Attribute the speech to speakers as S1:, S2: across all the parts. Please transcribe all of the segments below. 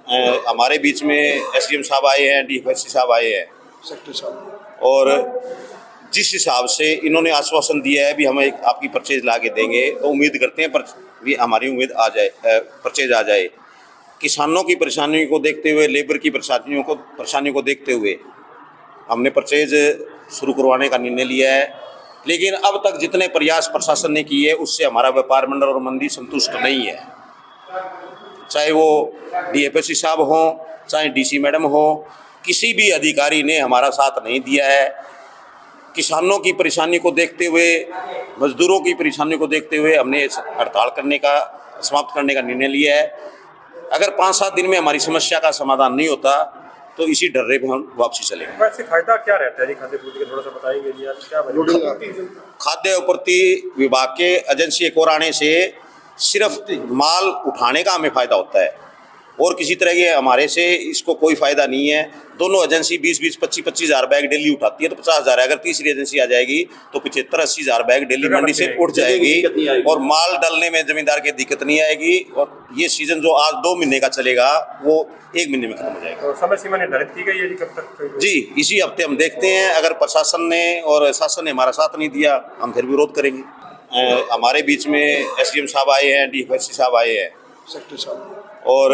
S1: हमारे बीच में एसडीएम साहब आए हैं, डीएफएससी साहब आए हैं,
S2: सेक्रेटरी साहब,
S1: और जिस हिसाब से इन्होंने आश्वासन दिया है भी हम एक आपकी परचेज ला के देंगे, तो उम्मीद करते हैं पर भी हमारी उम्मीद आ जाए, परचेज आ जाए। किसानों की परेशानी को देखते हुए, लेबर की परेशानी को देखते हुए हमने परचेज शुरू करवाने का निर्णय लिया है। लेकिन अब तक जितने प्रयास प्रशासन ने किए उससे हमारा व्यापार मंडल और मंडी संतुष्ट नहीं है। चाहे वो डीएफएससी साहब हों, चाहे डीसी मैडम हो, किसी भी अधिकारी ने हमारा साथ नहीं दिया है। किसानों की परेशानी को देखते हुए, मजदूरों की परेशानी को देखते हुए हमने हड़ताल समाप्त करने का निर्णय लिया है। अगर 5-7 दिन में हमारी समस्या का समाधान नहीं होता तो इसी डर्रे पे हम वापसी चलेंगे।
S3: वैसे फायदा क्या रहता है जी खाद्य पूर्ति का, थोड़ा सा बताएंगे जी यार, क्या
S1: खाद्य आपूर्ति विभाग के एजेंसी एक और आने से सिर्फ माल उठाने का हमें फायदा होता है और किसी तरह के हमारे से इसको कोई फायदा नहीं है। दोनों एजेंसी 20-20, 25-25 हज़ार बैग डेली उठाती है तो 50 हज़ार है। अगर तीसरी एजेंसी आ जाएगी तो 75-80 हज़ार बैग डेली मंडी से उठ जाएगी और माल डालने में जमींदार की दिक्कत नहीं आएगी। और ये सीजन जो आज 2 महीने का चलेगा वो 1 महीने में खत्म हो जाएगा।
S3: तो समय सीमा निर्धारित की गई है जी कब तक?
S1: जी, इसी हफ्ते हम देखते हैं। अगर प्रशासन ने और शासन ने हमारा साथ नहीं दिया हम फिर विरोध करेंगे। हमारे बीच में एसडीएम साहब आए हैं, डीएफएससी साहब आए हैं,
S2: सेक्रेटरी साहब,
S1: और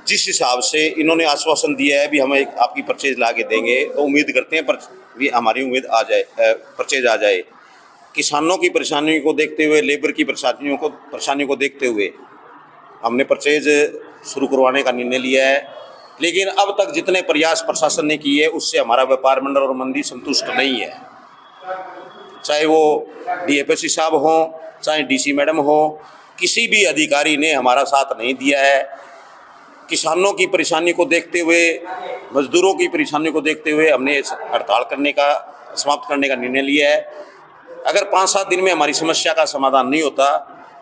S1: जिस हिसाब से इन्होंने आश्वासन दिया है भी हम एक आपकी परचेज ला के देंगे, तो उम्मीद करते हैं पर भी हमारी उम्मीद आ जाए, परचेज आ जाए। किसानों की परेशानी को देखते हुए, लेबर की परेशानी को देखते हुए हमने परचेज शुरू करवाने का निर्णय लिया है। लेकिन अब तक जितने प्रयास प्रशासन ने किए उससे हमारा व्यापार मंडल और मंडी संतुष्ट नहीं है। चाहे वो डीएफएससी साहब हों, चाहे डीसी मैडम हो, किसी भी अधिकारी ने हमारा साथ नहीं दिया है। किसानों की परेशानी को देखते हुए, मजदूरों की परेशानी को देखते हुए हमने हड़ताल समाप्त करने का निर्णय लिया है। अगर 5-7 दिन में हमारी समस्या का समाधान नहीं होता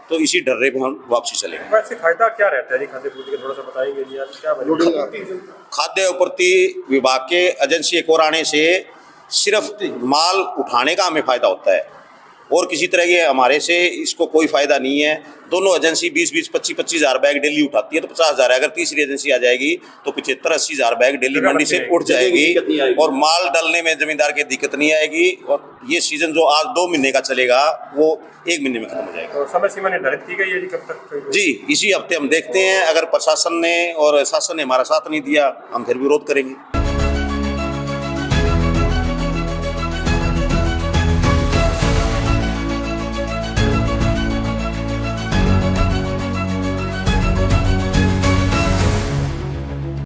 S1: तो इसी डर्रे पे हम वापसी चलेंगे।
S3: वैसे फायदा क्या रहता है जी खाद्य पूर्ति का, थोड़ा सा बताएंगे जी यार, क्या
S1: खाद्य आपूर्ति विभाग के एजेंसी एक और आने से सिर्फ माल उठाने का हमें फायदा होता है और किसी तरह के हमारे से इसको कोई फायदा नहीं है। दोनों एजेंसी 20-20, 25-25 हज़ार बैग डेली उठाती है तो 50 हज़ार है। अगर तीसरी एजेंसी आ जाएगी तो 75-80 हज़ार बैग डेली मंडी से उठ जाएगी और माल डालने में जमींदार की दिक्कत नहीं आएगी। और ये सीजन जो आज 2 महीने का चलेगा वो 1 महीने में खत्म हो जाएगा।
S3: तो समय सीमा निर्धारित की गई है जी कब तक?
S1: जी, इसी हफ्ते हम देखते हैं। अगर प्रशासन ने और शासन ने हमारा साथ नहीं दिया हम फिर विरोध करेंगे।